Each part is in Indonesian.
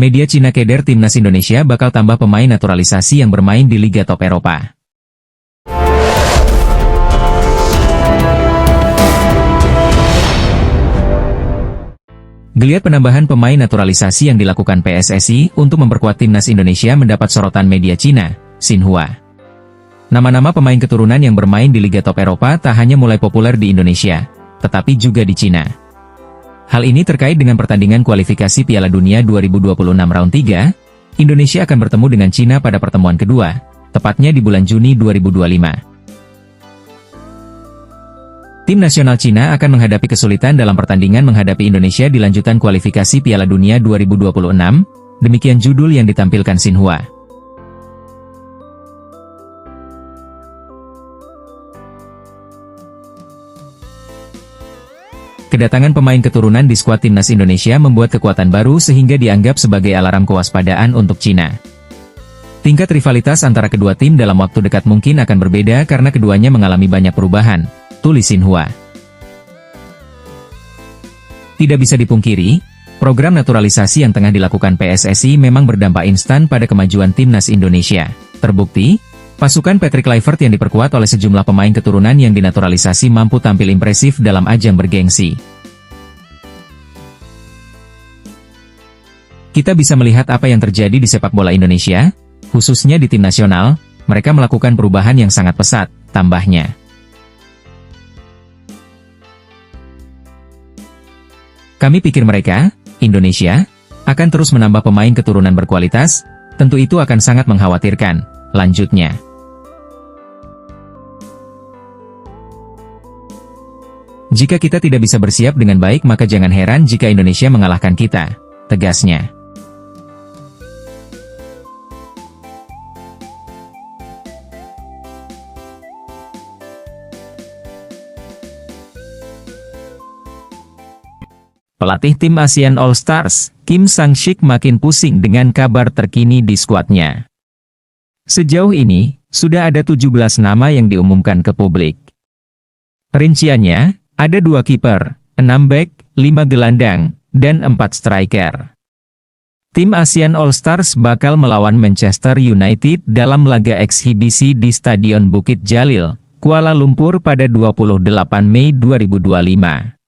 Media Cina keder timnas Indonesia bakal tambah pemain naturalisasi yang bermain di Liga Top Eropa. Geliat penambahan pemain naturalisasi yang dilakukan PSSI untuk memperkuat timnas Indonesia mendapat sorotan media Cina, Xinhua. Nama-nama pemain keturunan yang bermain di Liga Top Eropa tak hanya mulai populer di Indonesia, tetapi juga di Cina. Hal ini terkait dengan pertandingan kualifikasi Piala Dunia 2026 Round 3, Indonesia akan bertemu dengan Cina pada pertemuan kedua, tepatnya di bulan Juni 2025. Tim nasional Cina akan menghadapi kesulitan dalam pertandingan menghadapi Indonesia di lanjutan kualifikasi Piala Dunia 2026, demikian judul yang ditampilkan Xinhua. Kedatangan pemain keturunan di skuad timnas Indonesia membuat kekuatan baru sehingga dianggap sebagai alarm kewaspadaan untuk Cina. Tingkat rivalitas antara kedua tim dalam waktu dekat mungkin akan berbeda karena keduanya mengalami banyak perubahan, tulis Xinhua. Tidak bisa dipungkiri, program naturalisasi yang tengah dilakukan PSSI memang berdampak instan pada kemajuan timnas Indonesia. Terbukti, pasukan Patrick Kluivert yang diperkuat oleh sejumlah pemain keturunan yang dinaturalisasi mampu tampil impresif dalam ajang bergengsi. Kita bisa melihat apa yang terjadi di sepak bola Indonesia, khususnya di tim nasional, mereka melakukan perubahan yang sangat pesat, tambahnya. Kami pikir mereka, Indonesia, akan terus menambah pemain keturunan berkualitas, tentu itu akan sangat mengkhawatirkan, lanjutnya. Jika kita tidak bisa bersiap dengan baik maka jangan heran jika Indonesia mengalahkan kita, tegasnya. Pelatih tim ASEAN All Stars, Kim Sang-sik makin pusing dengan kabar terkini di skuadnya. Sejauh ini, sudah ada 17 nama yang diumumkan ke publik. Rinciannya, ada 2 kiper, 6 bek, 5 gelandang, dan 4 striker. Tim ASEAN All Stars bakal melawan Manchester United dalam laga eksibisi di Stadion Bukit Jalil, Kuala Lumpur pada 28 Mei 2025.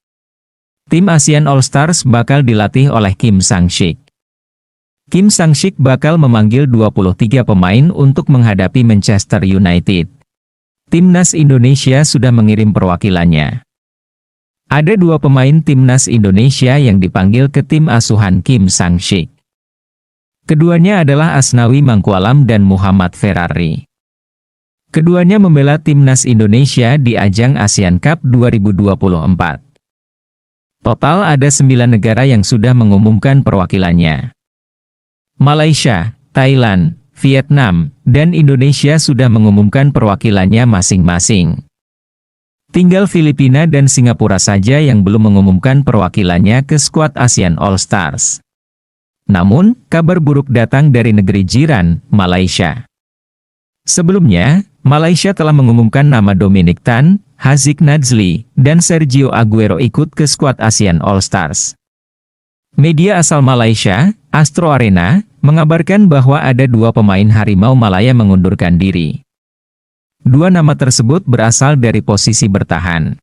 Tim ASEAN All Stars bakal dilatih oleh Kim Sang-sik. Kim Sang-sik bakal memanggil 23 pemain untuk menghadapi Manchester United. Timnas Indonesia sudah mengirim perwakilannya. Ada 2 pemain Timnas Indonesia yang dipanggil ke tim asuhan Kim Sang-sik. Keduanya adalah Asnawi Mangkualam dan Muhammad Ferrari. Keduanya membela Timnas Indonesia di ajang ASEAN Cup 2024. Total ada 9 negara yang sudah mengumumkan perwakilannya. Malaysia, Thailand, Vietnam, dan Indonesia sudah mengumumkan perwakilannya masing-masing. Tinggal Filipina dan Singapura saja yang belum mengumumkan perwakilannya ke skuad ASEAN All Stars. Namun, kabar buruk datang dari negeri jiran, Malaysia. Sebelumnya, Malaysia telah mengumumkan nama Dominic Tan, Haziq Nazli, dan Sergio Aguero ikut ke skuad ASEAN All Stars. Media asal Malaysia, Astro Arena, mengabarkan bahwa ada 2 pemain Harimau Malaya mengundurkan diri. 2 nama tersebut berasal dari posisi bertahan.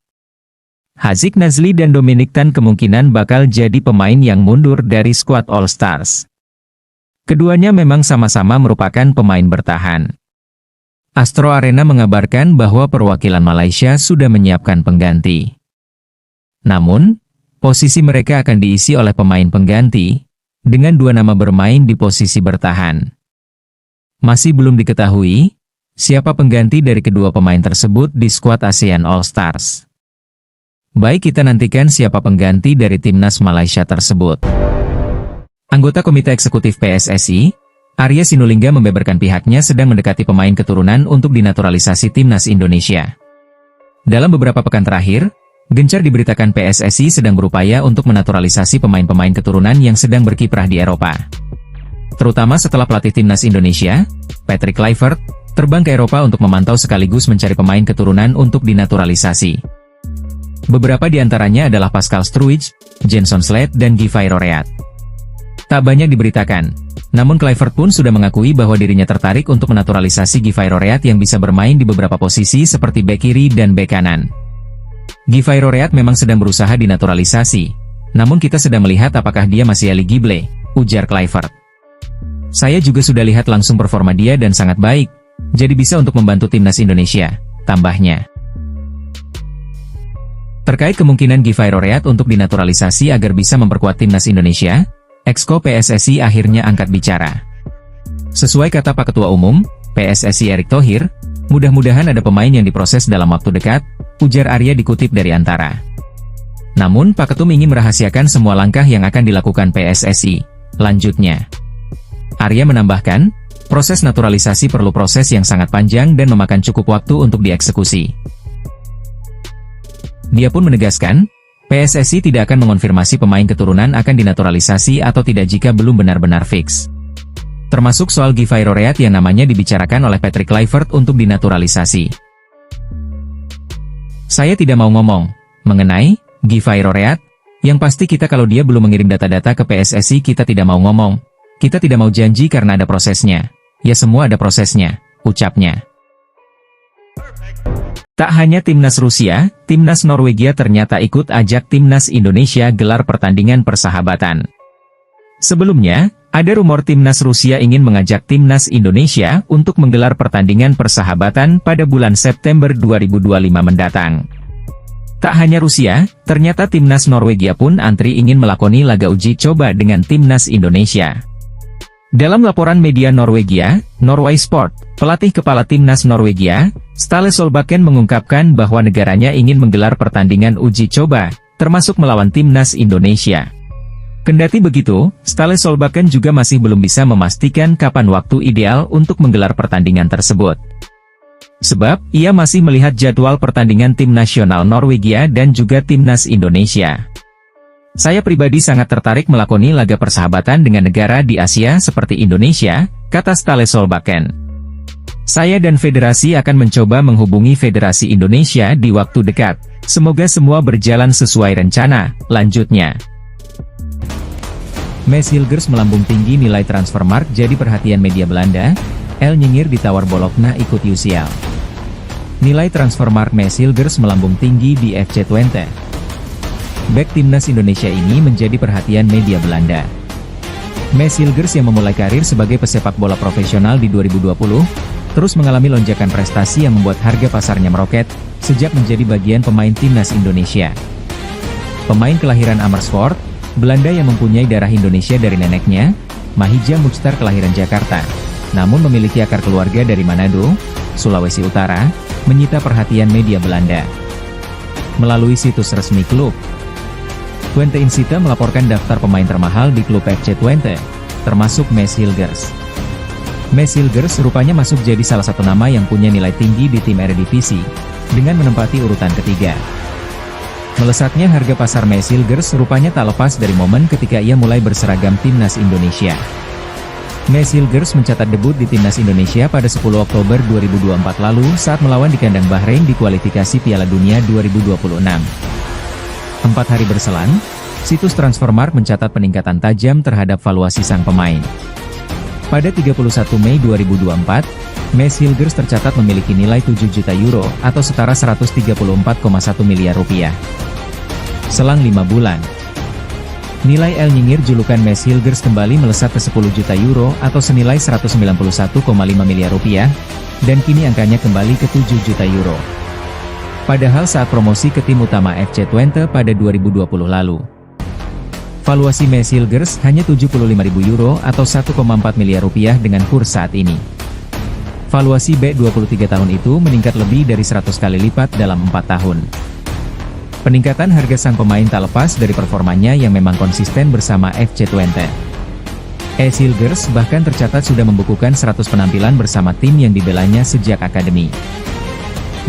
Haziq Nazli dan Dominic Tan kemungkinan bakal jadi pemain yang mundur dari skuad All Stars. Keduanya memang sama-sama merupakan pemain bertahan. Astro Arena mengabarkan bahwa perwakilan Malaysia sudah menyiapkan pengganti. Namun, posisi mereka akan diisi oleh pemain pengganti, dengan 2 nama bermain di posisi bertahan. Masih belum diketahui, siapa pengganti dari kedua pemain tersebut di skuad ASEAN All Stars. Baik, kita nantikan siapa pengganti dari timnas Malaysia tersebut. Anggota Komite Eksekutif PSSI, Arya Sinulinga membeberkan pihaknya sedang mendekati pemain keturunan untuk dinaturalisasi timnas Indonesia. Dalam beberapa pekan terakhir, gencar diberitakan PSSI sedang berupaya untuk menaturalisasi pemain-pemain keturunan yang sedang berkiprah di Eropa. Terutama setelah pelatih timnas Indonesia, Patrick Kluivert, terbang ke Eropa untuk memantau sekaligus mencari pemain keturunan untuk dinaturalisasi. Beberapa di antaranya adalah Pascal Struijk, Jenson Slate dan Guy Roreat. tak banyak diberitakan. Namun Kluivert pun sudah mengakui bahwa dirinya tertarik untuk menaturalisasi Givay Roreat yang bisa bermain di beberapa posisi seperti bek kiri dan bek kanan. Givay Roreat memang sedang berusaha dinaturalisasi. Namun kita sedang melihat apakah dia masih eligible, ujar Kluivert. Saya juga sudah lihat langsung performa dia dan sangat baik, jadi bisa untuk membantu timnas Indonesia, tambahnya. Terkait kemungkinan Givay Roreat untuk dinaturalisasi agar bisa memperkuat timnas Indonesia, Exco PSSI akhirnya angkat bicara. Sesuai kata Pak Ketua Umum, PSSI Erick Thohir, mudah-mudahan ada pemain yang diproses dalam waktu dekat, ujar Arya dikutip dari Antara. Namun Pak Ketum ingin merahasiakan semua langkah yang akan dilakukan PSSI, lanjutnya. Arya menambahkan, proses naturalisasi perlu proses yang sangat panjang dan memakan cukup waktu untuk dieksekusi. Dia pun menegaskan, PSSI tidak akan mengonfirmasi pemain keturunan akan dinaturalisasi atau tidak jika belum benar-benar fix. Termasuk soal Givay Roreat yang namanya dibicarakan oleh Patrick Kluivert untuk dinaturalisasi. Saya tidak mau ngomong mengenai Givay Roreat, yang pasti kita kalau dia belum mengirim data-data ke PSSI kita tidak mau ngomong. Kita tidak mau janji karena ada prosesnya. Ya semua ada prosesnya, ucapnya. Tak hanya timnas Rusia, timnas Norwegia ternyata ikut ajak timnas Indonesia gelar pertandingan persahabatan. Sebelumnya, ada rumor timnas Rusia ingin mengajak timnas Indonesia untuk menggelar pertandingan persahabatan pada bulan September 2025 mendatang. Tak hanya Rusia, ternyata timnas Norwegia pun antri ingin melakoni laga uji coba dengan timnas Indonesia. Dalam laporan media Norwegia, Norway Sport, pelatih kepala timnas Norwegia, Ståle Solbakken mengungkapkan bahwa negaranya ingin menggelar pertandingan uji coba, termasuk melawan timnas Indonesia. Kendati begitu, Ståle Solbakken juga masih belum bisa memastikan kapan waktu ideal untuk menggelar pertandingan tersebut. Sebab, ia masih melihat jadwal pertandingan tim nasional Norwegia dan juga timnas Indonesia. Saya pribadi sangat tertarik melakoni laga persahabatan dengan negara di Asia seperti Indonesia, kata Ståle Solbakken. Saya dan federasi akan mencoba menghubungi Federasi Indonesia di waktu dekat. Semoga semua berjalan sesuai rencana, lanjutnya. Maes Hilgers melambung tinggi nilai Transfermarkt jadi perhatian media Belanda, El Nyengir ditawar Bologna ikut UCL. Nilai Transfermarkt Maes Hilgers melambung tinggi di FC Twente. Bek timnas Indonesia ini menjadi perhatian media Belanda. Maes Hilgers yang memulai karir sebagai pesepak bola profesional di 2020, terus mengalami lonjakan prestasi yang membuat harga pasarnya meroket, sejak menjadi bagian pemain timnas Indonesia. Pemain kelahiran Amersfoort, Belanda yang mempunyai darah Indonesia dari neneknya, Mahija Muchtar kelahiran Jakarta, namun memiliki akar keluarga dari Manado, Sulawesi Utara, menyita perhatian media Belanda. Melalui situs resmi klub, Twente Insite melaporkan daftar pemain termahal di klub FC Twente, termasuk Maes Hilgers. Maes Hilgers rupanya masuk jadi salah satu nama yang punya nilai tinggi di tim Eredivisie, dengan menempati urutan ketiga. Melesatnya harga pasar Maes Hilgers rupanya tak lepas dari momen ketika ia mulai berseragam timnas Indonesia. Maes Hilgers mencatat debut di timnas Indonesia pada 10 Oktober 2024 lalu saat melawan di kandang Bahrain di kualifikasi Piala Dunia 2026. 4 hari berselang, situs Transfermarkt mencatat peningkatan tajam terhadap valuasi sang pemain. Pada 31 Mei 2024, Maes Hilgers tercatat memiliki nilai 7 juta euro atau setara 134,1 miliar rupiah. Selang 5 bulan, nilai El Nyengir julukan Maes Hilgers kembali melesat ke 10 juta euro atau senilai 191,5 miliar rupiah, dan kini angkanya kembali ke 7 juta euro. Padahal saat promosi ke tim utama FC Twente pada 2020 lalu, valuasi Maes Hilgers hanya 75.000 euro atau 1,4 miliar rupiah dengan kurs saat ini. Valuasi bek 23 tahun itu meningkat lebih dari 100 kali lipat dalam 4 tahun. Peningkatan harga sang pemain tak lepas dari performanya yang memang konsisten bersama FC Twente. Maes Hilgers bahkan tercatat sudah membukukan 100 penampilan bersama tim yang dibelanya sejak akademi.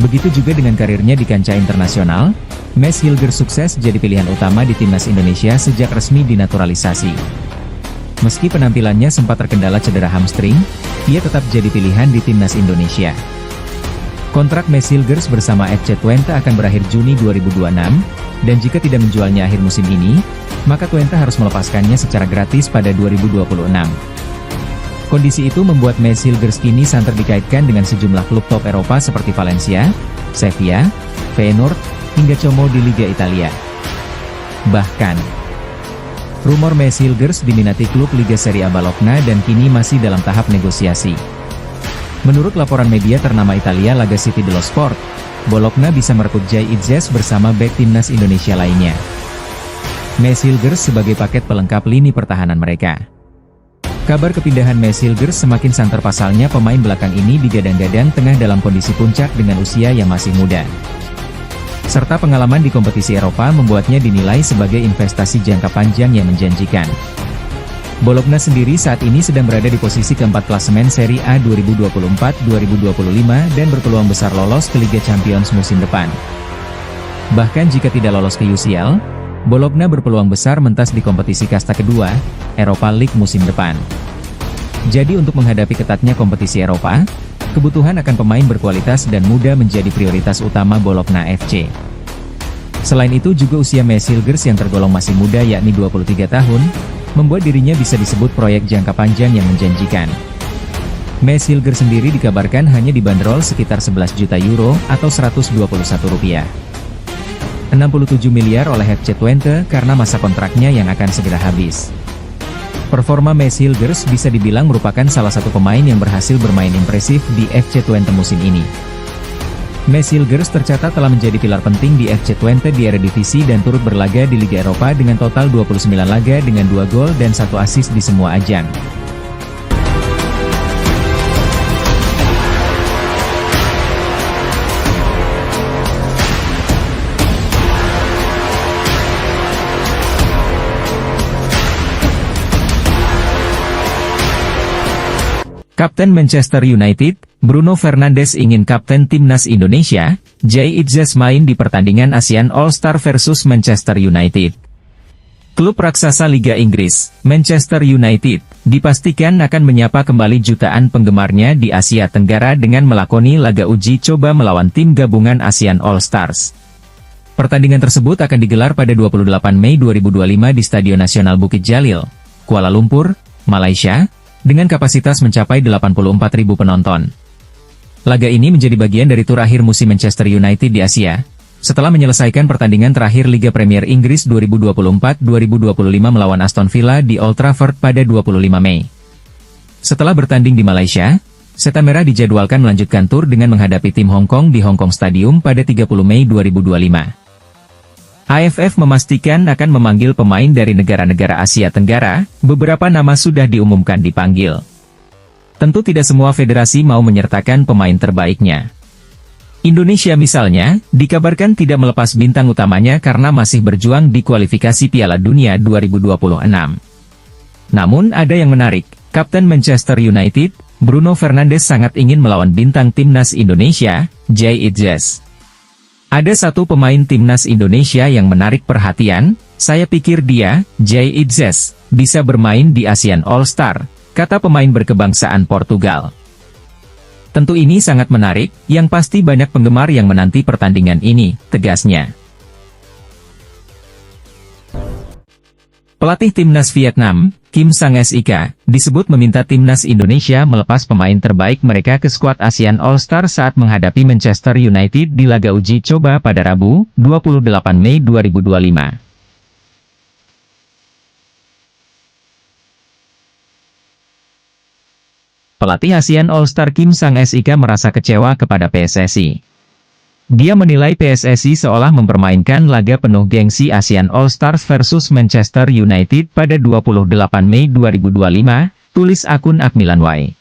Begitu juga dengan karirnya di kancah internasional, Maes Hilgers sukses jadi pilihan utama di timnas Indonesia sejak resmi dinaturalisasi. Meski penampilannya sempat terkendala cedera hamstring, ia tetap jadi pilihan di timnas Indonesia. Kontrak Maes Hilgers bersama FC Twente akan berakhir Juni 2026, dan jika tidak menjualnya akhir musim ini, maka Twente harus melepaskannya secara gratis pada 2026. Kondisi itu membuat Mes Hilgers kini santer dikaitkan dengan sejumlah klub top Eropa seperti Valencia, Sevilla, Feyenoord, hingga Como di Liga Italia. Bahkan, rumor Mes Hilgers diminati klub Liga Serie A Bologna dan kini masih dalam tahap negosiasi. Menurut laporan media ternama Italia La Gazzetta dello Sport, Bologna bisa merekrut Jay Itzes bersama bek timnas Indonesia lainnya. Mes Hilgers sebagai paket pelengkap lini pertahanan mereka. Kabar kepindahan Mes Hilgers semakin santer pasalnya pemain belakang ini digadang-gadang tengah dalam kondisi puncak dengan usia yang masih muda. Serta pengalaman di kompetisi Eropa membuatnya dinilai sebagai investasi jangka panjang yang menjanjikan. Bologna sendiri saat ini sedang berada di posisi keempat klasemen Serie A 2024-2025 dan berpeluang besar lolos ke Liga Champions musim depan. Bahkan jika tidak lolos ke UCL, Bologna berpeluang besar mentas di kompetisi kasta kedua, Europa League musim depan. Jadi untuk menghadapi ketatnya kompetisi Eropa, kebutuhan akan pemain berkualitas dan muda menjadi prioritas utama Bologna FC. Selain itu juga usia Mes Hilgers yang tergolong masih muda yakni 23 tahun, membuat dirinya bisa disebut proyek jangka panjang yang menjanjikan. Mes Hilgers sendiri dikabarkan hanya dibanderol sekitar 11 juta euro atau 121 rupiah. 67 miliar oleh FC Twente karena masa kontraknya yang akan segera habis. Performa Mes Hilgers bisa dibilang merupakan salah satu pemain yang berhasil bermain impresif di FC Twente musim ini. Mes Hilgers tercatat telah menjadi pilar penting di FC Twente di Eredivisie dan turut berlaga di Liga Eropa dengan total 29 laga dengan 2 gol dan 1 assist di semua ajang. Kapten Manchester United, Bruno Fernandes ingin kapten timnas Indonesia. Jay Itzes main di pertandingan ASEAN All-Star versus Manchester United. Klub raksasa Liga Inggris, Manchester United, dipastikan akan menyapa kembali jutaan penggemarnya di Asia Tenggara dengan melakoni laga uji coba melawan tim gabungan ASEAN All-Stars. Pertandingan tersebut akan digelar pada 28 Mei 2025 di Stadion Nasional Bukit Jalil, Kuala Lumpur, Malaysia, dengan kapasitas mencapai 84.000 penonton. Laga ini menjadi bagian dari tur akhir musim Manchester United di Asia, setelah menyelesaikan pertandingan terakhir Liga Premier Inggris 2024-2025 melawan Aston Villa di Old Trafford pada 25 Mei. Setelah bertanding di Malaysia, Setan Merah dijadwalkan melanjutkan tur dengan menghadapi tim Hong Kong di Hong Kong Stadium pada 30 Mei 2025. AFF memastikan akan memanggil pemain dari negara-negara Asia Tenggara, beberapa nama sudah diumumkan dipanggil. Tentu tidak semua federasi mau menyertakan pemain terbaiknya. Indonesia misalnya, dikabarkan tidak melepas bintang utamanya karena masih berjuang di kualifikasi Piala Dunia 2026. Namun ada yang menarik, Kapten Manchester United, Bruno Fernandes sangat ingin melawan bintang timnas Indonesia, Jay Itzes. Ada satu pemain timnas Indonesia yang menarik perhatian, saya pikir dia, Jay Itzes, bisa bermain di ASEAN All-Star, kata pemain berkebangsaan Portugal. Tentu ini sangat menarik, yang pasti banyak penggemar yang menanti pertandingan ini, tegasnya. Pelatih timnas Vietnam, Kim Sang-sik, disebut meminta timnas Indonesia melepas pemain terbaik mereka ke skuad ASEAN All-Star saat menghadapi Manchester United di laga uji coba pada Rabu, 28 Mei 2025. Pelatih ASEAN All-Star Kim Sang-sik merasa kecewa kepada PSSI. Dia menilai PSSI seolah mempermainkan laga penuh gengsi ASEAN All-Stars versus Manchester United pada 28 Mei 2025, tulis akun Akmilanway.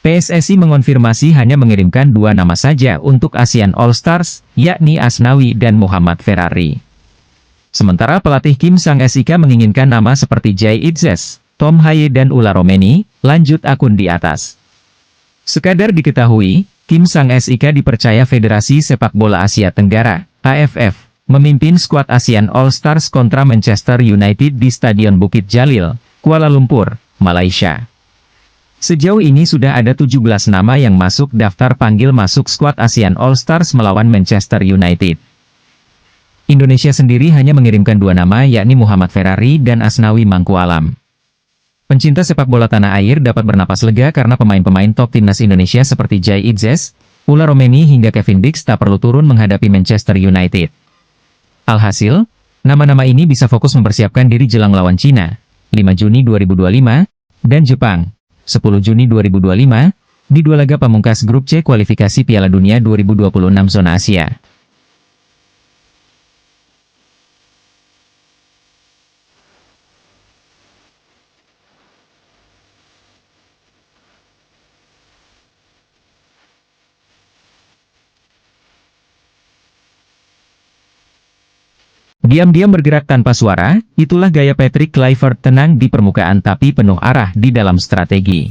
PSSI mengonfirmasi hanya mengirimkan 2 nama saja untuk ASEAN All-Stars, yakni Asnawi dan Muhammad Ferrari. Sementara pelatih Kim Sang-sik menginginkan nama seperti Jay Itzes, Tom Haye dan Ula Romeni, lanjut akun di atas. Sekadar diketahui, Kim Sang-sik dipercaya Federasi Sepak Bola Asia Tenggara, AFF, memimpin skuad ASEAN All-Stars kontra Manchester United di Stadion Bukit Jalil, Kuala Lumpur, Malaysia. Sejauh ini sudah ada 17 nama yang masuk daftar panggil masuk skuad ASEAN All Stars melawan Manchester United. Indonesia sendiri hanya mengirimkan 2 nama yakni Muhammad Ferrari dan Asnawi Mangkualam. Pencinta sepak bola tanah air dapat bernapas lega karena pemain-pemain top timnas Indonesia seperti Jai Itzes, Ula Romeni hingga Kevin Dix tak perlu turun menghadapi Manchester United. Alhasil, nama-nama ini bisa fokus mempersiapkan diri jelang lawan Cina, 5 Juni 2025, dan Jepang, 10 Juni 2025, di 2 laga pamungkas grup C kualifikasi Piala Dunia 2026 zona Asia. Diam-diam bergerak tanpa suara, itulah gaya Patrick Kluivert, tenang di permukaan tapi penuh arah di dalam strategi.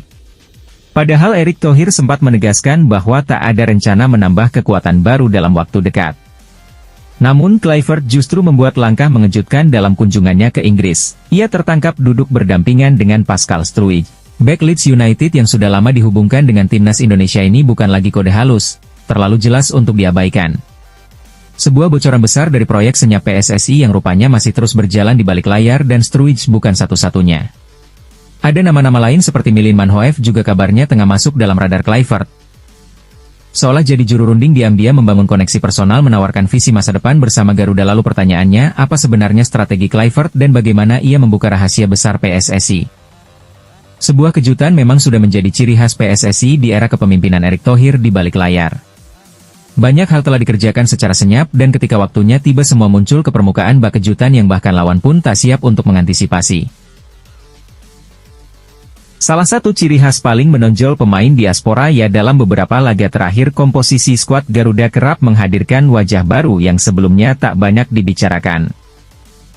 Padahal Erick Thohir sempat menegaskan bahwa tak ada rencana menambah kekuatan baru dalam waktu dekat. Namun Kluivert justru membuat langkah mengejutkan dalam kunjungannya ke Inggris. Ia tertangkap duduk berdampingan dengan Pascal Struijk. Bek Leeds United yang sudah lama dihubungkan dengan timnas Indonesia ini bukan lagi kode halus, terlalu jelas untuk diabaikan. Sebuah bocoran besar dari proyek senyap PSSI yang rupanya masih terus berjalan di balik layar dan Struijk bukan satu-satunya. Ada nama-nama lain seperti Milin Manhoef juga kabarnya tengah masuk dalam radar Kluivert. Seolah jadi juru runding diam-diam membangun koneksi personal menawarkan visi masa depan bersama Garuda. Lalu pertanyaannya, apa sebenarnya strategi Kluivert dan bagaimana ia membuka rahasia besar PSSI? Sebuah kejutan memang sudah menjadi ciri khas PSSI di era kepemimpinan Erick Thohir di balik layar. Banyak hal telah dikerjakan secara senyap dan ketika waktunya tiba semua muncul ke permukaan bak kejutan yang bahkan lawan pun tak siap untuk mengantisipasi. Salah satu ciri khas paling menonjol pemain diaspora ya dalam beberapa laga terakhir komposisi skuad Garuda kerap menghadirkan wajah baru yang sebelumnya tak banyak dibicarakan.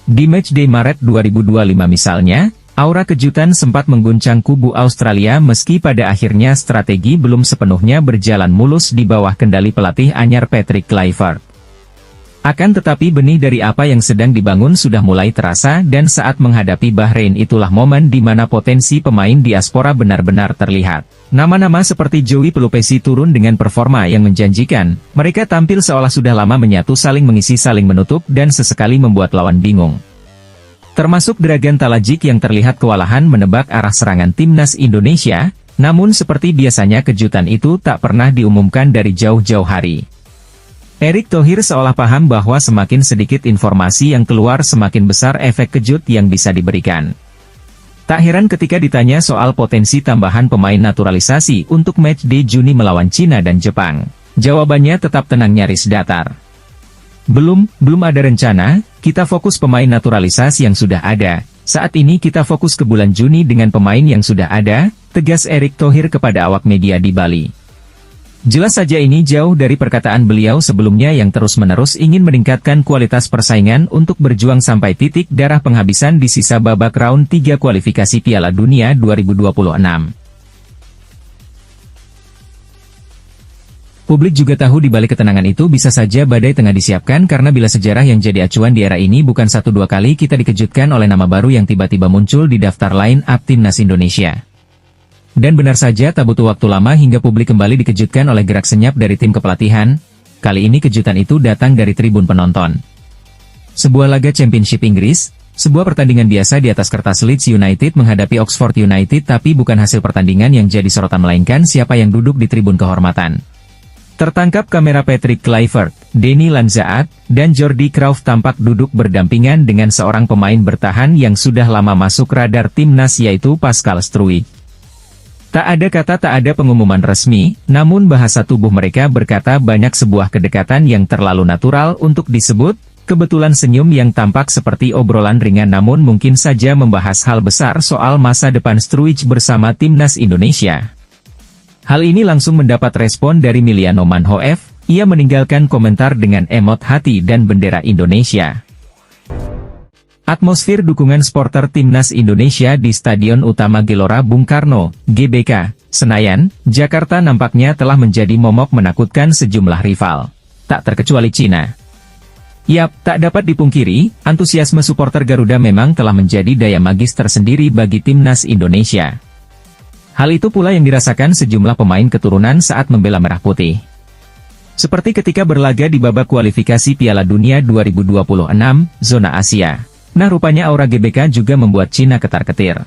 Di matchday Maret 2025 misalnya, aura kejutan sempat mengguncang kubu Australia meski pada akhirnya strategi belum sepenuhnya berjalan mulus di bawah kendali pelatih anyar Patrick Kluivert. Akan tetapi benih dari apa yang sedang dibangun sudah mulai terasa dan saat menghadapi Bahrain itulah momen di mana potensi pemain diaspora benar-benar terlihat. Nama-nama seperti Joey Pelupesi turun dengan performa yang menjanjikan. Mereka tampil seolah sudah lama menyatu, saling mengisi saling menutup dan sesekali membuat lawan bingung. Termasuk Dragan Talajik yang terlihat kewalahan menebak arah serangan timnas Indonesia, namun seperti biasanya kejutan itu tak pernah diumumkan dari jauh-jauh hari. Erick Thohir seolah paham bahwa semakin sedikit informasi yang keluar semakin besar efek kejut yang bisa diberikan. Tak heran ketika ditanya soal potensi tambahan pemain naturalisasi untuk matchday Juni melawan Cina dan Jepang. Jawabannya tetap tenang nyaris datar. Belum ada rencana, kita fokus pemain naturalisasi yang sudah ada. Saat ini kita fokus ke bulan Juni dengan pemain yang sudah ada, tegas Erick Thohir kepada awak media di Bali. Jelas saja ini jauh dari perkataan beliau sebelumnya yang terus-menerus ingin meningkatkan kualitas persaingan untuk berjuang sampai titik darah penghabisan di sisa babak round 3 kualifikasi Piala Dunia 2026. Publik juga tahu di balik ketenangan itu bisa saja badai tengah disiapkan karena bila sejarah yang jadi acuan di era ini bukan 1-2 kali kita dikejutkan oleh nama baru yang tiba-tiba muncul di daftar line-up timnas Indonesia. Dan benar saja tak butuh waktu lama hingga publik kembali dikejutkan oleh gerak senyap dari tim kepelatihan. Kali ini kejutan itu datang dari tribun penonton. Sebuah laga Championship Inggris, sebuah pertandingan biasa di atas kertas Leeds United menghadapi Oxford United, tapi bukan hasil pertandingan yang jadi sorotan melainkan siapa yang duduk di tribun kehormatan. Tertangkap kamera Patrick Kluivert, Denny Lanzaat, dan Jordi Crouch tampak duduk berdampingan dengan seorang pemain bertahan yang sudah lama masuk radar timnas yaitu Pascal Struijk. Tak ada kata, tak ada pengumuman resmi, namun bahasa tubuh mereka berkata banyak sebuah kedekatan yang terlalu natural untuk disebut, kebetulan senyum yang tampak seperti obrolan ringan namun mungkin saja membahas hal besar soal masa depan Struijk bersama timnas Indonesia. Hal ini langsung mendapat respon dari Miliano Manhoef, ia meninggalkan komentar dengan emot hati dan bendera Indonesia. Atmosfer dukungan supporter timnas Indonesia di Stadion Utama Gelora Bung Karno, GBK, Senayan, Jakarta nampaknya telah menjadi momok menakutkan sejumlah rival. Tak terkecuali Cina. Yap, tak dapat dipungkiri, antusiasme supporter Garuda memang telah menjadi daya magis tersendiri bagi timnas Indonesia. Hal itu pula yang dirasakan sejumlah pemain keturunan saat membela Merah Putih. Seperti ketika berlaga di babak kualifikasi Piala Dunia 2026, zona Asia. Nah, rupanya aura GBK juga membuat Cina ketar-ketir.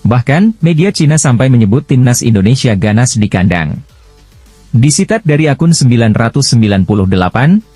Bahkan, media Cina sampai menyebut timnas Indonesia ganas di kandang. Disitat dari akun 998,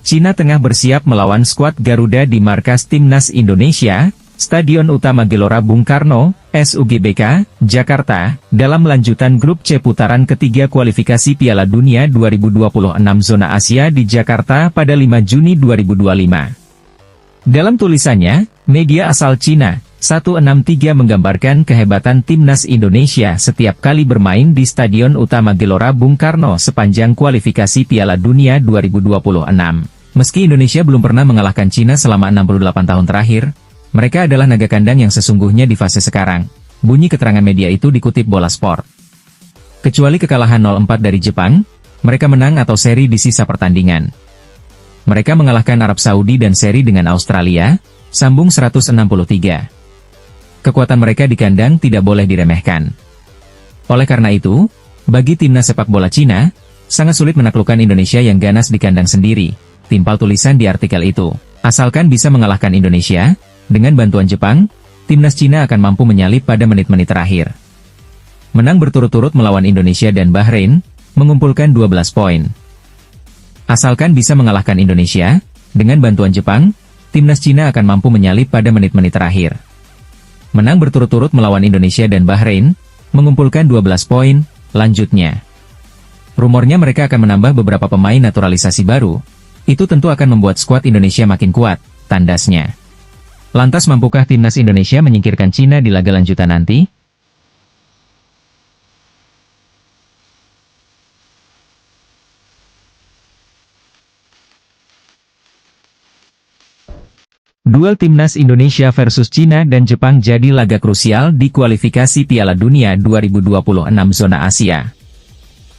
Cina tengah bersiap melawan skuad Garuda di markas timnas Indonesia, Stadion Utama Gelora Bung Karno, SUGBK, Jakarta, dalam lanjutan grup C putaran ketiga kualifikasi Piala Dunia 2026 zona Asia di Jakarta pada 5 Juni 2025. Dalam tulisannya, media asal Cina, 163 menggambarkan kehebatan timnas Indonesia setiap kali bermain di Stadion Utama Gelora Bung Karno sepanjang kualifikasi Piala Dunia 2026. Meski Indonesia belum pernah mengalahkan Cina selama 68 tahun terakhir, mereka adalah naga kandang yang sesungguhnya di fase sekarang. Bunyi keterangan media itu dikutip Bola Sport. Kecuali kekalahan 0-4 dari Jepang, mereka menang atau seri di sisa pertandingan. Mereka mengalahkan Arab Saudi dan seri dengan Australia, sambung 163. Kekuatan mereka di kandang tidak boleh diremehkan. Oleh karena itu, bagi timnas sepak bola Cina, sangat sulit menaklukkan Indonesia yang ganas di kandang sendiri, timpal tulisan di artikel itu. Asalkan bisa mengalahkan Indonesia, dengan bantuan Jepang, timnas Cina akan mampu menyalip pada menit-menit terakhir. Menang berturut-turut melawan Indonesia dan Bahrain, mengumpulkan 12 poin. Asalkan bisa mengalahkan Indonesia, dengan bantuan Jepang, timnas Cina akan mampu menyalip pada menit-menit terakhir. Menang berturut-turut melawan Indonesia dan Bahrain, mengumpulkan 12 poin, lanjutnya. Rumornya mereka akan menambah beberapa pemain naturalisasi baru, itu tentu akan membuat skuad Indonesia makin kuat, tandasnya. Lantas mampukah timnas Indonesia menyingkirkan Cina di laga lanjutan nanti? Duel timnas Indonesia versus Cina dan Jepang jadi laga krusial di kualifikasi Piala Dunia 2026 zona Asia.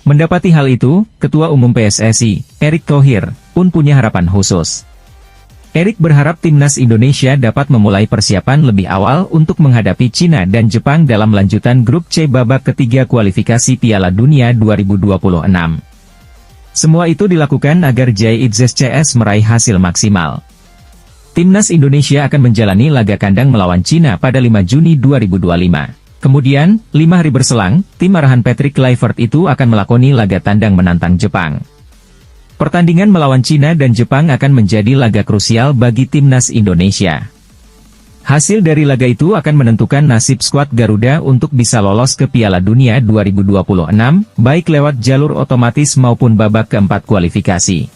Mendapati hal itu, Ketua Umum PSSI, Erick Thohir, pun punya harapan khusus. Erick berharap timnas Indonesia dapat memulai persiapan lebih awal untuk menghadapi Cina dan Jepang dalam lanjutan grup C babak ketiga kualifikasi Piala Dunia 2026. Semua itu dilakukan agar JITZS meraih hasil maksimal. Timnas Indonesia akan menjalani laga kandang melawan Cina pada 5 Juni 2025. Kemudian, 5 hari berselang, tim arahan Patrick Kluivert itu akan melakoni laga tandang menantang Jepang. Pertandingan melawan Cina dan Jepang akan menjadi laga krusial bagi timnas Indonesia. Hasil dari laga itu akan menentukan nasib skuad Garuda untuk bisa lolos ke Piala Dunia 2026, baik lewat jalur otomatis maupun babak keempat kualifikasi.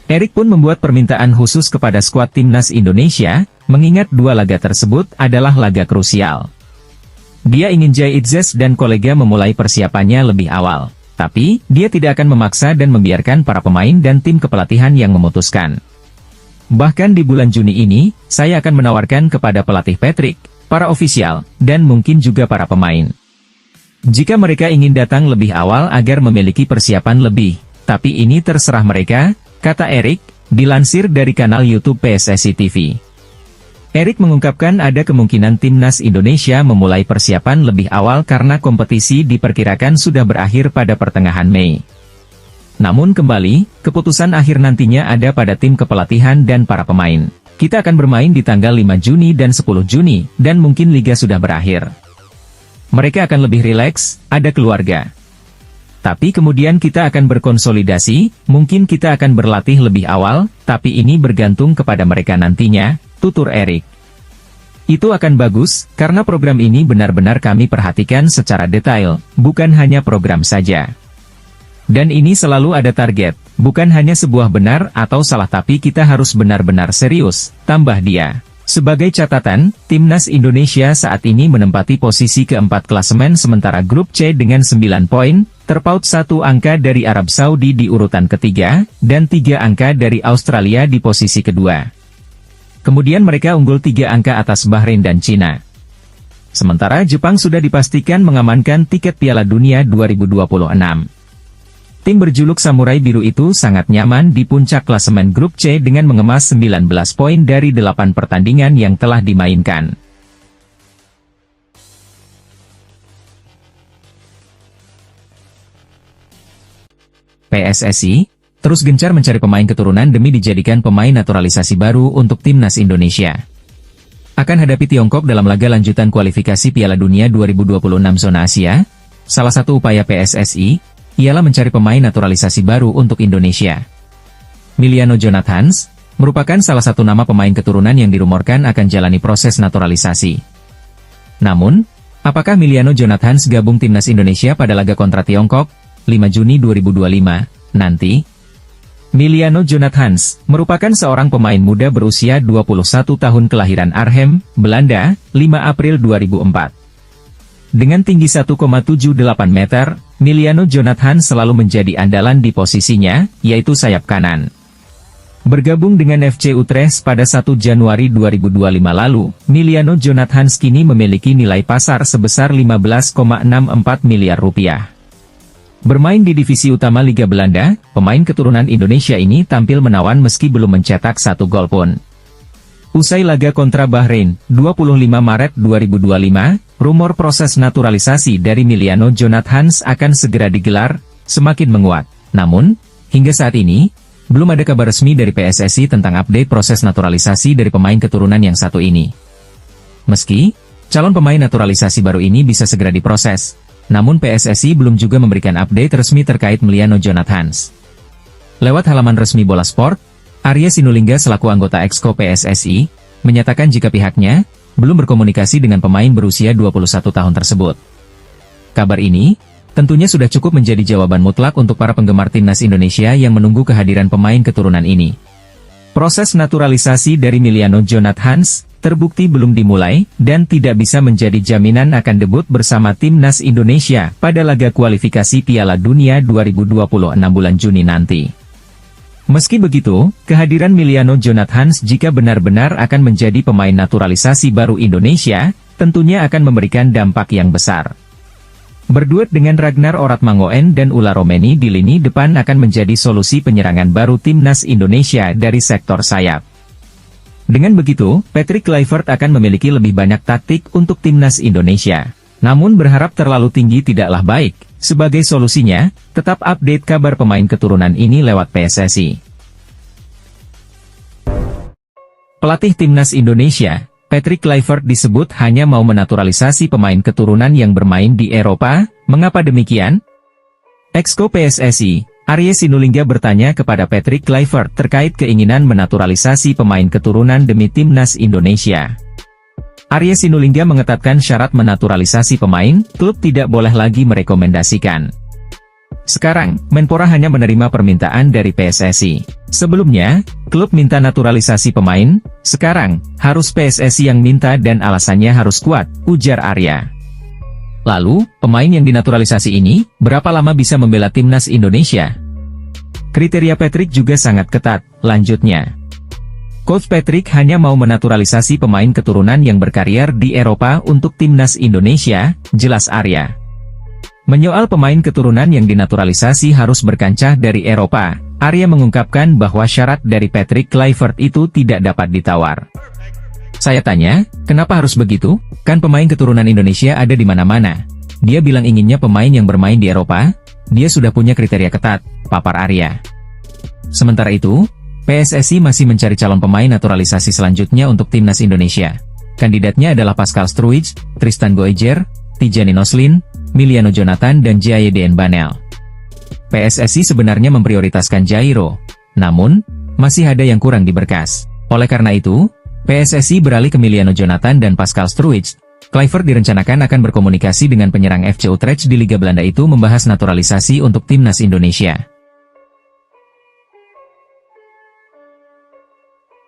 Erick pun membuat permintaan khusus kepada skuad timnas Indonesia, mengingat dua laga tersebut adalah laga krusial. Dia ingin JITZS dan kolega memulai persiapannya lebih awal. Tapi, dia tidak akan memaksa dan membiarkan para pemain dan tim kepelatihan yang memutuskan. Bahkan di bulan Juni ini, saya akan menawarkan kepada pelatih Patrick, para ofisial, dan mungkin juga para pemain. Jika mereka ingin datang lebih awal agar memiliki persiapan lebih, tapi ini terserah mereka, kata Erick, dilansir dari kanal YouTube PSSI TV. Erick mengungkapkan ada kemungkinan timnas Indonesia memulai persiapan lebih awal karena kompetisi diperkirakan sudah berakhir pada pertengahan Mei. Namun kembali, keputusan akhir nantinya ada pada tim kepelatihan dan para pemain. Kita akan bermain di tanggal 5 Juni dan 10 Juni, dan mungkin liga sudah berakhir. Mereka akan lebih rileks, ada keluarga. Tapi kemudian kita akan berkonsolidasi, mungkin kita akan berlatih lebih awal, tapi ini bergantung kepada mereka nantinya, tutur Erick. Itu akan bagus, karena program ini benar-benar kami perhatikan secara detail, bukan hanya program saja. Dan ini selalu ada target, bukan hanya sebuah benar atau salah tapi kita harus benar-benar serius, tambah dia. Sebagai catatan, timnas Indonesia saat ini menempati posisi keempat klasemen sementara grup C dengan 9 poin, terpaut 1 angka dari Arab Saudi di urutan ketiga, dan 3 angka dari Australia di posisi kedua. Kemudian mereka unggul 3 angka atas Bahrain dan Cina. Sementara Jepang sudah dipastikan mengamankan tiket Piala Dunia 2026. Tim berjuluk Samurai Biru itu sangat nyaman di puncak klasemen grup C dengan mengemas 19 poin dari 8 pertandingan yang telah dimainkan. PSSI, terus gencar mencari pemain keturunan demi dijadikan pemain naturalisasi baru untuk timnas Indonesia. Akan hadapi Tiongkok dalam laga lanjutan kualifikasi Piala Dunia 2026 zona Asia, salah satu upaya PSSI, ialah mencari pemain naturalisasi baru untuk Indonesia. Miliano Jonathans, merupakan salah satu nama pemain keturunan yang dirumorkan akan jalani proses naturalisasi. Namun, apakah Miliano Jonathans gabung timnas Indonesia pada laga kontra Tiongkok, 5 Juni 2025, nanti? Miliano Jonathans, merupakan seorang pemain muda berusia 21 tahun kelahiran Arnhem, Belanda, 5 April 2004. Dengan tinggi 1,78 meter, Miliano Jonathans selalu menjadi andalan di posisinya, yaitu sayap kanan. Bergabung dengan FC Utrecht pada 1 Januari 2025 lalu, Miliano Jonathans kini memiliki nilai pasar sebesar 15,64 miliar rupiah. Bermain di divisi utama Liga Belanda, pemain keturunan Indonesia ini tampil menawan meski belum mencetak satu gol pun. Usai laga kontra Bahrain, 25 Maret 2025, rumor proses naturalisasi dari Miliano Jonathans akan segera digelar, semakin menguat. Namun, hingga saat ini, belum ada kabar resmi dari PSSI tentang update proses naturalisasi dari pemain keturunan yang satu ini. Meski, calon pemain naturalisasi baru ini bisa segera diproses, namun PSSI belum juga memberikan update resmi terkait Miliano Jonathans. Lewat halaman resmi Bola Sport, Arya Sinulinga selaku anggota Exco PSSI, menyatakan jika pihaknya belum berkomunikasi dengan pemain berusia 21 tahun tersebut. Kabar ini tentunya sudah cukup menjadi jawaban mutlak untuk para penggemar timnas Indonesia yang menunggu kehadiran pemain keturunan ini. Proses naturalisasi dari Miliano Jonathans terbukti belum dimulai dan tidak bisa menjadi jaminan akan debut bersama timnas Indonesia pada laga kualifikasi Piala Dunia 2026 bulan Juni nanti. Meski begitu, kehadiran Miliano Jonathans jika benar-benar akan menjadi pemain naturalisasi baru Indonesia, tentunya akan memberikan dampak yang besar. Berduet dengan Ragnar Oratmangoen dan Ula Romeni di lini depan akan menjadi solusi penyerangan baru timnas Indonesia dari sektor sayap. Dengan begitu, Patrick Kluivert akan memiliki lebih banyak taktik untuk timnas Indonesia. Namun berharap terlalu tinggi tidaklah baik. Sebagai solusinya, tetap update kabar pemain keturunan ini lewat PSSI. Pelatih timnas Indonesia, Patrick Kluivert disebut hanya mau menaturalisasi pemain keturunan yang bermain di Eropa. Mengapa demikian? Exco PSSI, Arya Sinulinga bertanya kepada Patrick Kluivert terkait keinginan menaturalisasi pemain keturunan demi timnas Indonesia. Arya Sinulinga mengetatkan syarat menaturalisasi pemain, klub tidak boleh lagi merekomendasikan. Sekarang, Menpora hanya menerima permintaan dari PSSI. Sebelumnya, klub minta naturalisasi pemain, sekarang, harus PSSI yang minta dan alasannya harus kuat, ujar Arya. Lalu, pemain yang dinaturalisasi ini, berapa lama bisa membela timnas Indonesia? Kriteria Patrick juga sangat ketat, lanjutnya. Coach Patrick hanya mau menaturalisasi pemain keturunan yang berkarier di Eropa untuk timnas Indonesia, jelas Arya. Menyoal pemain keturunan yang dinaturalisasi harus berkancah dari Eropa, Arya mengungkapkan bahwa syarat dari Patrick Kluivert itu tidak dapat ditawar. Saya tanya, kenapa harus begitu? Kan pemain keturunan Indonesia ada di mana-mana. Dia bilang inginnya pemain yang bermain di Eropa, dia sudah punya kriteria ketat, papar Arya. Sementara itu, PSSI masih mencari calon pemain naturalisasi selanjutnya untuk timnas Indonesia. Kandidatnya adalah Pascal Struij, Tristan Goejer, Tijani Noslin, Miliano Jonathan dan Jaeden Banel. PSSI sebenarnya memprioritaskan Jairo, namun, masih ada yang kurang di berkas. Oleh karena itu, PSSI beralih ke Miliano Jonathan dan Pascal Struij. Kluivert direncanakan akan berkomunikasi dengan penyerang FC Utrecht di Liga Belanda itu membahas naturalisasi untuk timnas Indonesia.